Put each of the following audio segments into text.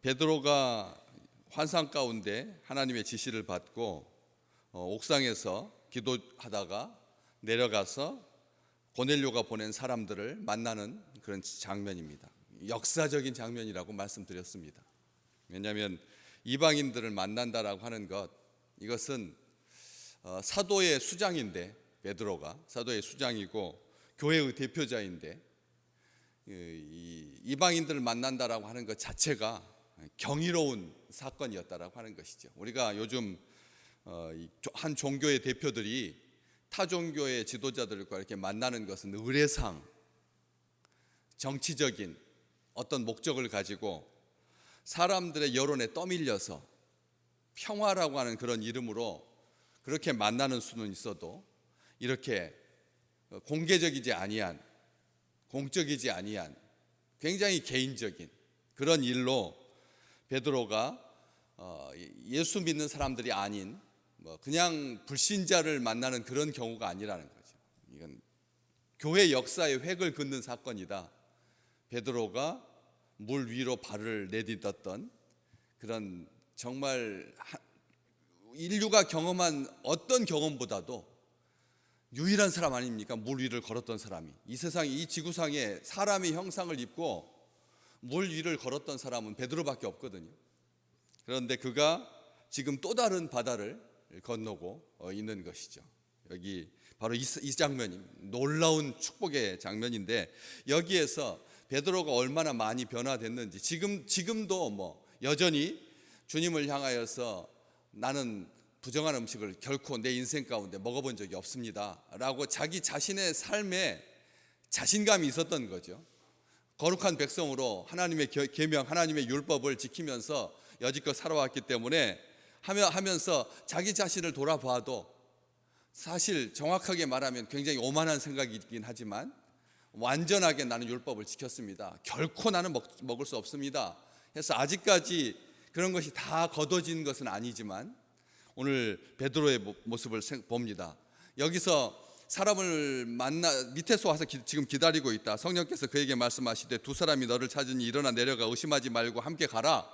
베드로가 환상 가운데 하나님의 지시를 받고 옥상에서 기도하다가 내려가서 고넬료가 보낸 사람들을 만나는 그런 장면입니다. 역사적인 장면이라고 말씀드렸습니다. 왜냐하면 이방인들을 만난다라고 하는 이것은 사도의 수장인데, 베드로가 사도의 수장이고 교회의 대표자인데, 이방인들을 만난다라고 하는 것 자체가 경이로운 사건이었다라고 하는 것이죠. 우리가 요즘 한 종교의 대표들이 타 종교의 지도자들과 이렇게 만나는 것은 의례상 정치적인 어떤 목적을 가지고 사람들의 여론에 떠밀려서 평화라고 하는 그런 이름으로 그렇게 만나는 수는 있어도 이렇게 공개적이지 아니한, 공적이지 아니한 굉장히 개인적인 그런 일로 베드로가 예수 믿는 사람들이 아닌 그냥 불신자를 만나는 그런 경우가 아니라는 거죠. 이건 교회 역사의 획을 긋는 사건이다. 베드로가 물 위로 발을 내딛었던 그런 정말 인류가 경험한 어떤 경험보다도 유일한 사람 아닙니까? 물 위를 걸었던 사람이. 이 세상, 이 지구상에 사람의 형상을 입고 물 위를 걸었던 사람은 베드로밖에 없거든요. 그런데 그가 지금 또 다른 바다를 건너고 있는 것이죠. 여기 바로 이 장면이 놀라운 축복의 장면인데, 여기에서 베드로가 얼마나 많이 변화됐는지, 지금도 여전히 주님을 향하여서 나는 부정한 음식을 결코 내 인생 가운데 먹어본 적이 없습니다 라고 자기 자신의 삶에 자신감이 있었던 거죠. 거룩한 백성으로 하나님의 계명, 하나님의 율법을 지키면서 여지껏 살아왔기 때문에 하면서 자기 자신을 돌아봐도 사실 정확하게 말하면 굉장히 오만한 생각이긴 하지만 완전하게 나는 율법을 지켰습니다, 결코 나는 먹을 수 없습니다 해서 아직까지 그런 것이 다 거둬진 것은 아니지만, 오늘 베드로의 모습을 봅니다. 여기서 사람을 만나 밑에서 와서 지금 기다리고 있다. 성령께서 그에게 말씀하시되 두 사람이 너를 찾으니 일어나 내려가 의심하지 말고 함께 가라.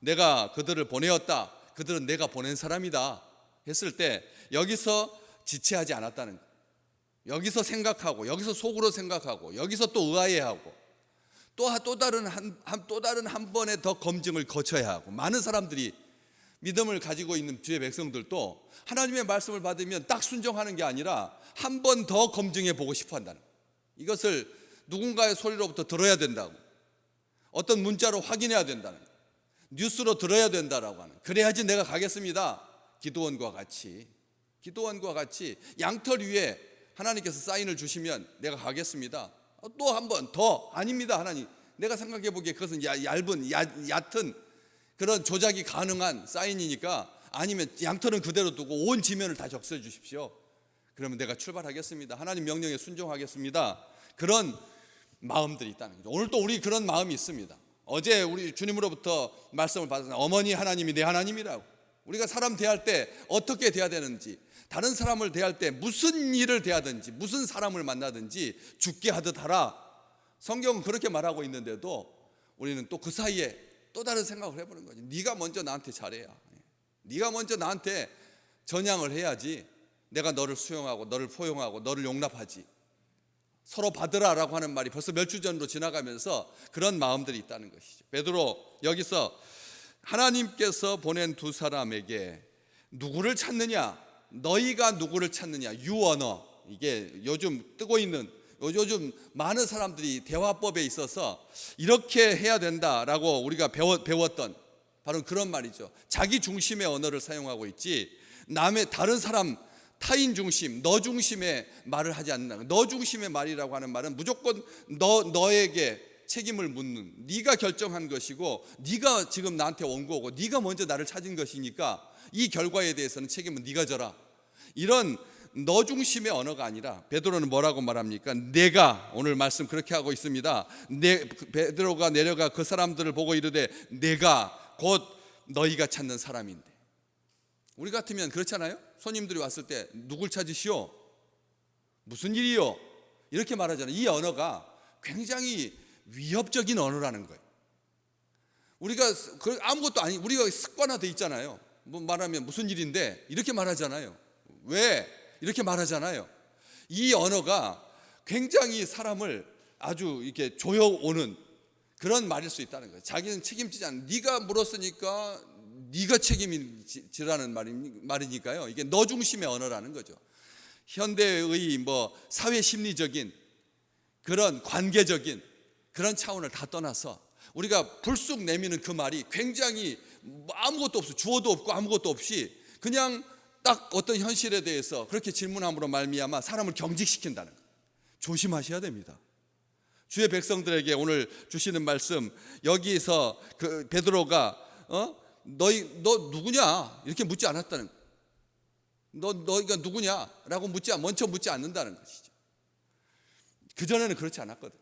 내가 그들을 보내었다. 그들은 내가 보낸 사람이다 했을 때 여기서 지체하지 않았다는 거예요. 여기서 생각하고, 여기서 속으로 생각하고, 여기서 또 의아해하고, 또 다른 한 번의 더 검증을 거쳐야 하고, 많은 사람들이 믿음을 가지고 있는 주의 백성들도 하나님의 말씀을 받으면 딱 순종하는 게 아니라 한 번 더 검증해 보고 싶어 한다는 거예요. 이것을 누군가의 소리로부터 들어야 된다고, 어떤 문자로 확인해야 된다는 거예요. 뉴스로 들어야 된다라고 하는, 그래야지 내가 가겠습니다. 기도원과 같이 양털 위에 하나님께서 사인을 주시면 내가 가겠습니다. 또 한 번 더, 아닙니다 하나님, 내가 생각해 보기에 그것은 얕은 그런 조작이 가능한 사인이니까, 아니면 양털은 그대로 두고 온 지면을 다 적셔 주십시오. 그러면 내가 출발하겠습니다. 하나님 명령에 순종하겠습니다. 그런 마음들이 있다는 거죠. 오늘 또 우리 그런 마음이 있습니다. 어제 우리 주님으로부터 말씀을 받았습니다. 어머니 하나님이 내 하나님이라고. 우리가 사람 대할 때 어떻게 대해야 되는지, 다른 사람을 대할 때 무슨 일을 대하든지, 무슨 사람을 만나든지 죽게 하듯 하라. 성경은 그렇게 말하고 있는데도 우리는 또 그 사이에 또 다른 생각을 해보는 거지. 네가 먼저 나한테 잘해야, 네가 먼저 나한테 전향을 해야지 내가 너를 수용하고 너를 포용하고 너를 용납하지. 서로 받으라라고 하는 말이 벌써 몇 주 전으로 지나가면서 그런 마음들이 있다는 것이죠. 베드로 여기서 하나님께서 보낸 두 사람에게 누구를 찾느냐, 너희가 누구를 찾느냐, 유언어, 이게 요즘 뜨고 있는, 요즘 많은 사람들이 대화법에 있어서 이렇게 해야 된다라고 우리가 배웠던 바로 그런 말이죠. 자기 중심의 언어를 사용하고 있지, 다른 사람, 타인 중심, 너 중심의 말을 하지 않는, 너 중심의 말이라고 하는 말은 무조건 너에게 책임을 묻는, 네가 결정한 것이고, 네가 지금 나한테 온 거고, 네가 먼저 나를 찾은 것이니까 이 결과에 대해서는 책임은 네가 져라. 이런 너 중심의 언어가 아니라 베드로는 뭐라고 말합니까? 내가, 오늘 말씀 그렇게 하고 있습니다. 베드로가 내려가 그 사람들을 보고 이르되 내가 곧 너희가 찾는 사람인데. 우리 같으면 그렇잖아요. 손님들이 왔을 때 누굴 찾으시오? 무슨 일이요? 이렇게 말하잖아요. 이 언어가 굉장히 위협적인 언어라는 거예요. 우리가 아무것도 아니, 우리가 습관화돼 있잖아요. 뭐 말하면 무슨 일인데 이렇게 말하잖아요. 왜 이렇게 말하잖아요. 이 언어가 굉장히 사람을 아주 이렇게 조여오는 그런 말일 수 있다는 거예요. 자기는 책임지지 않는, 네가 물었으니까 네가 책임지라는 말이니까요. 이게 너 중심의 언어라는 거죠. 현대의 뭐 사회 심리적인 그런 관계적인 그런 차원을 다 떠나서 우리가 불쑥 내미는 그 말이 굉장히 아무것도 없어, 주어도 없고 아무것도 없이 그냥 딱 어떤 현실에 대해서 그렇게 질문함으로 말미암아 사람을 경직시킨다는 거예요. 조심하셔야 됩니다. 주의 백성들에게 오늘 주시는 말씀, 여기서 그 베드로가 너 누구냐 이렇게 묻지 않았다는 거예요. 너희가 누구냐라고 먼저 묻지 않는다는 것이죠. 그전에는 그렇지 않았거든.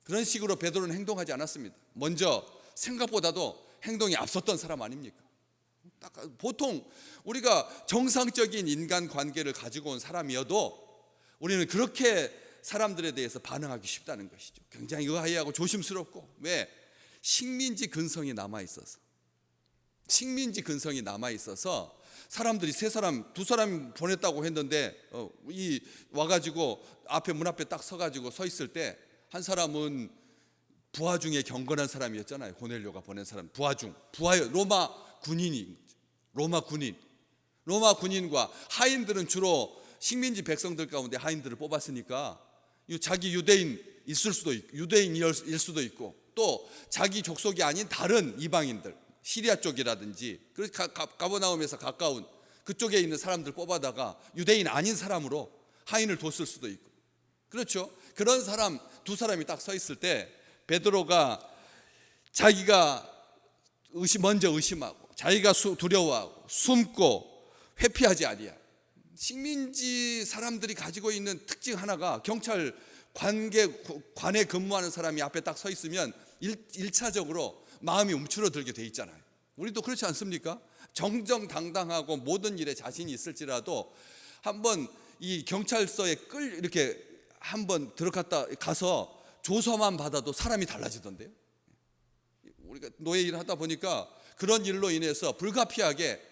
그런 식으로 베드로는 행동하지 않았습니다. 먼저 생각보다도 행동이 앞섰던 사람 아닙니까? 보통 우리가 정상적인 인간 관계를 가지고 온 사람이어도 우리는 그렇게 사람들에 대해서 반응하기 쉽다는 것이죠. 굉장히 의아해하고 조심스럽고. 왜? 식민지 근성이 남아있어서. 식민지 근성이 남아있어서 사람들이 세 사람, 두 사람 보냈다고 했는데 이 와가지고 문 앞에 딱 서가지고 서 있을 때 한 사람은 부하 중에 경건한 사람이었잖아요. 고넬료가 보낸 사람, 로마 군인인 거죠. 로마 군인과 하인들은 주로 식민지 백성들 가운데 하인들을 뽑았으니까 자기 유대인일 수도 있고 또 자기 족속이 아닌 다른 이방인들, 시리아 쪽이라든지 가버나움에서 가까운 그쪽에 있는 사람들 뽑아다가 유대인 아닌 사람으로 하인을 뒀을 수도 있고, 그렇죠. 그런 사람 두 사람이 딱 서 있을 때 베드로가 자기가 먼저 의심하고 자기가 두려워하고 숨고 회피하지 아니야. 식민지 사람들이 가지고 있는 특징 하나가 경찰 관에 근무하는 사람이 앞에 딱 서 있으면 1차적으로 마음이 움츠러들게 돼 있잖아요. 우리도 그렇지 않습니까? 정정당당하고 모든 일에 자신이 있을지라도 한번 이 경찰서에 이렇게 한번 들어갔다 가서 조서만 받아도 사람이 달라지던데요. 우리가 노예 일을 하다 보니까 그런 일로 인해서 불가피하게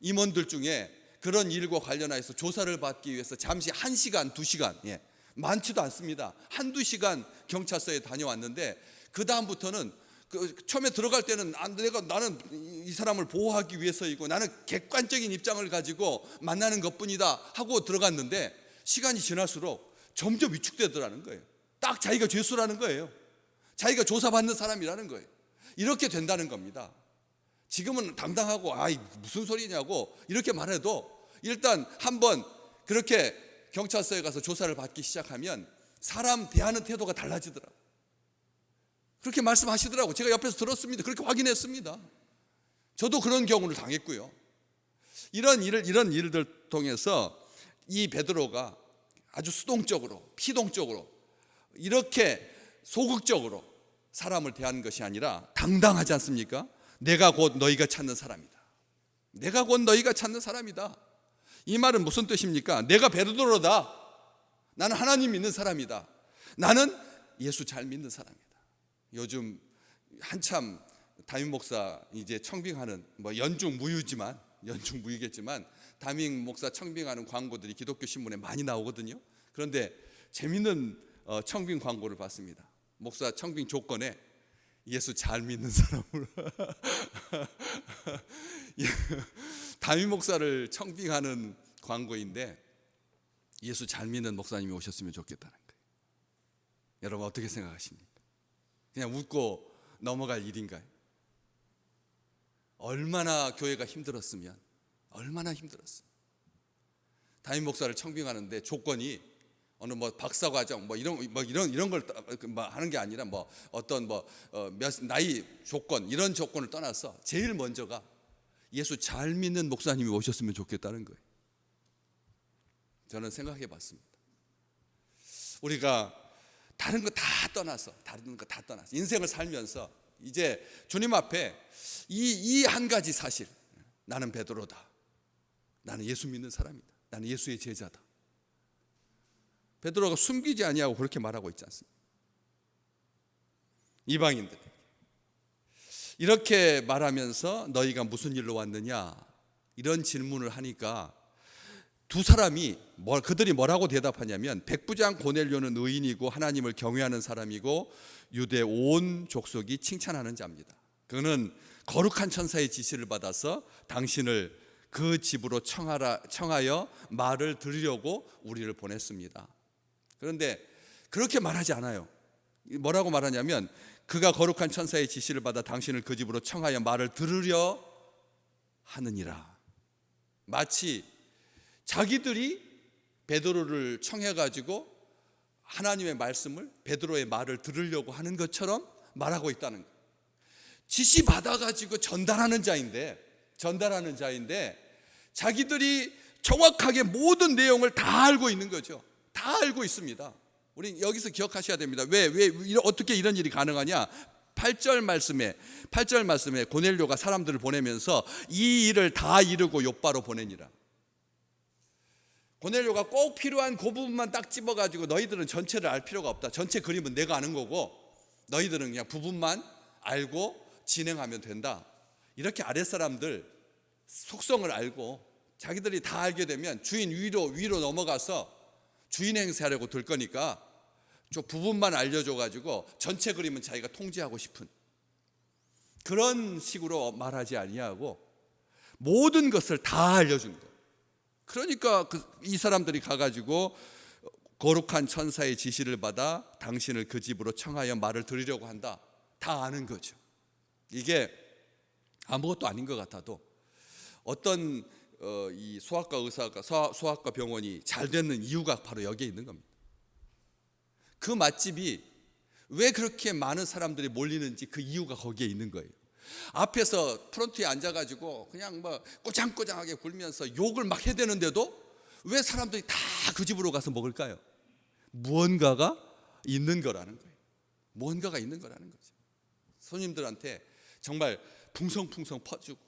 임원들 중에 그런 일과 관련해서 조사를 받기 위해서 잠시 1시간, 2시간, 많지도 않습니다. 한두 시간 경찰서에 다녀왔는데 그 다음부터는 처음에 들어갈 때는 나는 이 사람을 보호하기 위해서이고 나는 객관적인 입장을 가지고 만나는 것뿐이다 하고 들어갔는데 시간이 지날수록 점점 위축되더라는 거예요. 딱 자기가 죄수라는 거예요. 자기가 조사받는 사람이라는 거예요. 이렇게 된다는 겁니다. 지금은 당당하고 무슨 소리냐고 이렇게 말해도 일단 한번 그렇게 경찰서에 가서 조사를 받기 시작하면 사람 대하는 태도가 달라지더라고요. 그렇게 말씀하시더라고요. 제가 옆에서 들었습니다. 그렇게 확인했습니다. 저도 그런 경우를 당했고요. 이런 일들 통해서 이 베드로가 아주 수동적으로, 피동적으로 이렇게 소극적으로 사람을 대하는 것이 아니라 당당하지 않습니까? 내가 곧 너희가 찾는 사람이다. 내가 곧 너희가 찾는 사람이다. 이 말은 무슨 뜻입니까? 내가 베드로다. 나는 하나님 믿는 사람이다. 나는 예수 잘 믿는 사람이다. 요즘 한참 담임 목사 이제 청빙하는 연중무유겠지만 담임 목사 청빙하는 광고들이 기독교 신문에 많이 나오거든요. 그런데 재밌는 청빙 광고를 봤습니다. 목사 청빙 조건에 예수 잘 믿는 사람으로 담임 목사를 청빙하는 광고인데 예수 잘 믿는 목사님이 오셨으면 좋겠다는 거예요. 여러분 어떻게 생각하십니까? 그냥 웃고 넘어갈 일인가요? 얼마나 교회가 힘들었으면 얼마나 힘들었어요. 담임 목사를 청빙하는데 조건이 어느 박사과정 이런 걸 하는 게 아니라 어떤 나이 조건 이런 조건을 떠나서 제일 먼저가 예수 잘 믿는 목사님이 오셨으면 좋겠다는 거예요. 저는 생각해 봤습니다. 우리가 다른 거 다 떠나서 인생을 살면서 이제 주님 앞에 이 한 가지 사실, 나는 베드로다. 나는 예수 믿는 사람이다. 나는 예수의 제자다. 베드로가 숨기지 아니하고 그렇게 말하고 있지 않습니까? 이방인들 이렇게 말하면서 너희가 무슨 일로 왔느냐 이런 질문을 하니까 두 사람이 그들이 뭐라고 대답하냐면 백부장 고넬료는 의인이고 하나님을 경외하는 사람이고 유대 온 족속이 칭찬하는 자입니다. 그는 거룩한 천사의 지시를 받아서 당신을 그 집으로 청하여 말을 들으려고 우리를 보냈습니다. 그런데 그렇게 말하지 않아요. 뭐라고 말하냐면 그가 거룩한 천사의 지시를 받아 당신을 그 집으로 청하여 말을 들으려 하느니라. 마치 자기들이 베드로를 청해가지고 하나님의 말씀을 베드로의 말을 들으려고 하는 것처럼 말하고 있다는 거예요. 지시 받아가지고 전달하는 자인데 자기들이 정확하게 모든 내용을 다 알고 있는 거죠. 다 알고 있습니다. 우리 여기서 기억하셔야 됩니다. 어떻게 이런 일이 가능하냐? 8절 말씀에 고넬료가 사람들을 보내면서 이 일을 다 이루고 욥바로 보내니라. 고넬료가 꼭 필요한 그 부분만 딱 집어가지고 너희들은 전체를 알 필요가 없다. 전체 그림은 내가 아는 거고 너희들은 그냥 부분만 알고 진행하면 된다. 이렇게 아랫사람들 속성을 알고 자기들이 다 알게 되면 주인 위로 넘어가서 주인 행세하려고 들 거니까 좀 부분만 알려줘가지고 전체 그림은 자기가 통제하고 싶은 그런 식으로 말하지 아니하고 모든 것을 다 알려준 거예요. 그러니까 이 사람들이 가가지고 거룩한 천사의 지시를 받아 당신을 그 집으로 청하여 말을 들으려고 한다. 다 아는 거죠. 이게 아무것도 아닌 것 같아도 어떤 이 소아과 병원이 잘 되는 이유가 바로 여기에 있는 겁니다. 그 맛집이 왜 그렇게 많은 사람들이 몰리는지 그 이유가 거기에 있는 거예요. 앞에서 프런트에 앉아가지고 그냥 꼬장꼬장하게 굴면서 욕을 막 해대는데도 왜 사람들이 다 그 집으로 가서 먹을까요? 무언가가 있는 거라는 거예요. 무언가가 있는 거라는 거죠. 손님들한테 정말 풍성풍성 퍼주고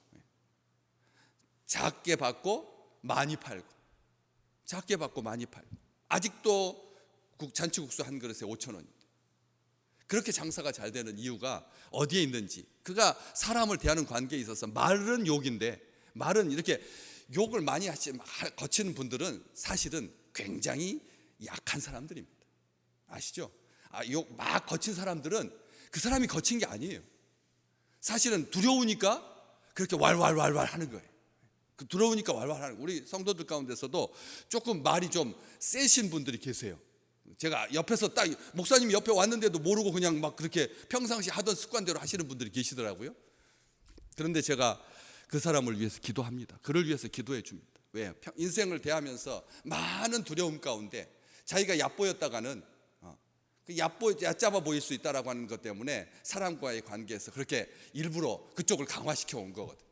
작게 받고 많이 팔고 아직도 잔치국수 한 그릇에 5,000원. 그렇게 장사가 잘 되는 이유가 어디에 있는지, 그가 사람을 대하는 관계에 있어서 말은 욕인데, 말은 이렇게 욕을 많이 거치는 분들은 사실은 굉장히 약한 사람들입니다. 아시죠? 욕 막 거친 사람들은 그 사람이 거친 게 아니에요. 사실은 두려우니까 그렇게 왈왈왈왈 하는 거예요. 두려우니까 왈왈 하는 거예요. 우리 성도들 가운데서도 조금 말이 좀 세신 분들이 계세요. 제가 옆에서 딱 목사님 옆에 왔는데도 모르고 그냥 막 그렇게 평상시 하던 습관대로 하시는 분들이 계시더라고요. 그런데 제가 그 사람을 위해서 기도합니다. 그를 위해서 기도해 줍니다. 왜? 인생을 대하면서 많은 두려움 가운데 자기가 얕보였다가는 얕잡아 보일 수 있다라고 하는 것 때문에 사람과의 관계에서 그렇게 일부러 그쪽을 강화시켜 온 거거든.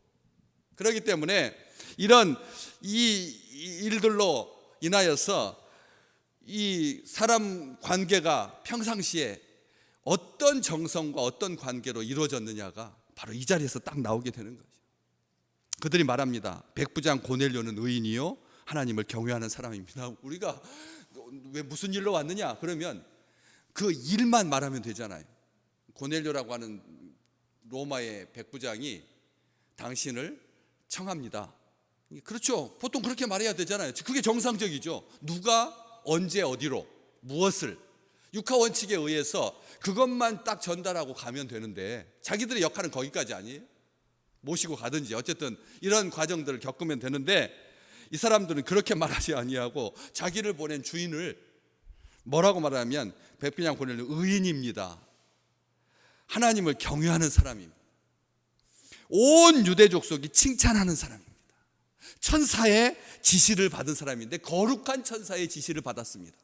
그렇기 때문에 이런 이 일들로 인하여서 이 사람 관계가 평상시에 어떤 정성과 어떤 관계로 이루어졌느냐가 바로 이 자리에서 딱 나오게 되는 거죠. 그들이 말합니다. 백부장 고넬료는 의인이요 하나님을 경외하는 사람입니다. 우리가 왜 무슨 일로 왔느냐 그러면 그 일만 말하면 되잖아요. 고넬료라고 하는 로마의 백부장이 당신을 청합니다. 그렇죠. 보통 그렇게 말해야 되잖아요. 그게 정상적이죠. 누가 언제 어디로 무엇을 육하 원칙에 의해서 그것만 딱 전달하고 가면 되는데 자기들의 역할은 거기까지 아니에요. 모시고 가든지 어쨌든 이런 과정들을 겪으면 되는데 이 사람들은 그렇게 말하지 아니하고 자기를 보낸 주인을 뭐라고 말하면 백부장 고넬료 의인입니다. 하나님을 경외하는 사람입니다. 온 유대 족속이 칭찬하는 사람입니다. 천사의 지시를 받은 사람인데 거룩한 천사의 지시를 받았습니다.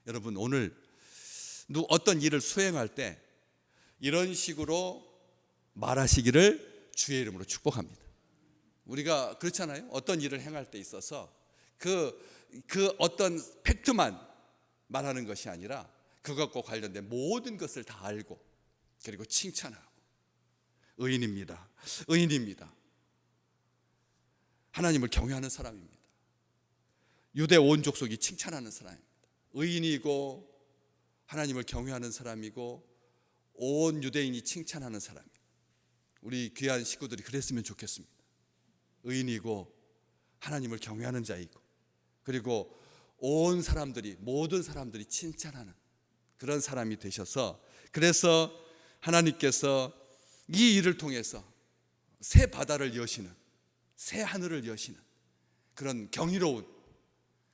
여러분 오늘 어떤 일을 수행할 때 이런 식으로 말하시기를 주의 이름으로 축복합니다. 우리가 그렇잖아요. 어떤 일을 행할 때 있어서 그 어떤 팩트만 말하는 것이 아니라 그것과 관련된 모든 것을 다 알고 그리고 칭찬하고 의인입니다. 하나님을 경외하는 사람입니다. 유대 온 족속이 칭찬하는 사람입니다. 의인이고 하나님을 경외하는 사람이고 온 유대인이 칭찬하는 사람입니다. 우리 귀한 식구들이 그랬으면 좋겠습니다. 의인이고 하나님을 경외하는 자이고, 그리고 온 사람들이, 모든 사람들이 칭찬하는 그런 사람이 되셔서, 그래서 하나님께서 이 일을 통해서 새 바다를 여시는, 새 하늘을 여시는 그런 경이로운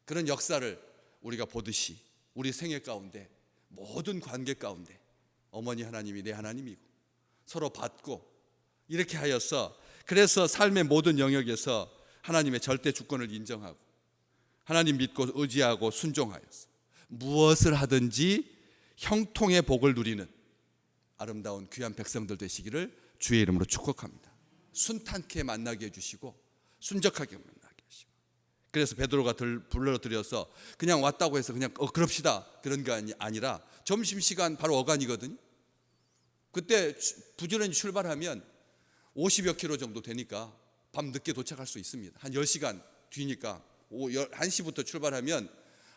그런 역사를 우리가 보듯이 우리 생애 가운데, 모든 관계 가운데 어머니 하나님이 내 하나님이고 서로 받고, 이렇게 하여서, 그래서 삶의 모든 영역에서 하나님의 절대 주권을 인정하고 하나님 믿고 의지하고 순종하여서 무엇을 하든지 형통의 복을 누리는 아름다운 귀한 백성들 되시기를 주의 이름으로 축복합니다. 순탄케 만나게 해주시고 순적하게 만나게 하시고, 그래서 베드로가 불러들여서 그냥 왔다고 해서 그냥 그럽시다 그런 게 아니라, 점심시간 바로 어간이거든요. 그때 부지런히 출발하면 50여 킬로 정도 되니까 밤 늦게 도착할 수 있습니다. 한 10시간 뒤니까 1시부터 출발하면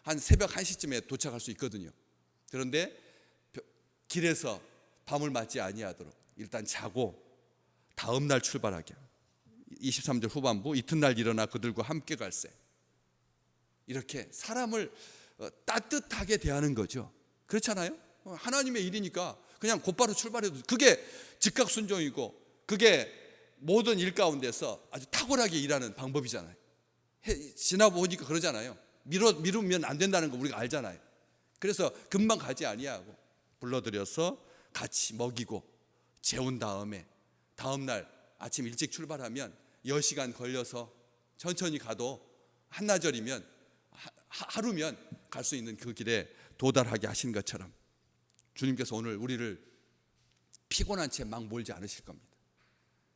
한 새벽 1시쯤에 도착할 수 있거든요. 그런데 길에서 밤을 맞지 아니하도록 일단 자고 다음 날 출발하게. 23절 후반부, 이튿날 일어나 그들과 함께 갈새. 이렇게 사람을 따뜻하게 대하는 거죠. 그렇잖아요? 하나님의 일이니까 그냥 곧바로 출발해도 그게 즉각 순종이고, 그게 모든 일 가운데서 아주 탁월하게 일하는 방법이잖아요. 지나보니까 그러잖아요. 미루면 안 된다는 거 우리가 알잖아요. 그래서 금방 가지 아니하고 불러들여서 같이 먹이고 재운 다음에 다음 날 아침 일찍 출발하면 10시간 걸려서 천천히 가도 한나절이면, 하루면 갈 수 있는 그 길에 도달하게 하신 것처럼 주님께서 오늘 우리를 피곤한 채 막 몰지 않으실 겁니다.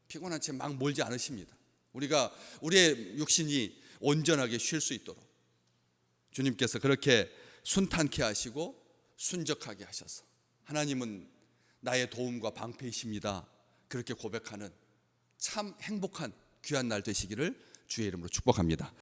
피곤한 채 막 몰지 않으십니다. 우리가 우리의 육신이 온전하게 쉴 수 있도록 주님께서 그렇게 순탄케 하시고 순적하게 하셔서, 하나님은 나의 도움과 방패이십니다, 그렇게 고백하는 참 행복한 귀한 날 되시기를 주의 이름으로 축복합니다.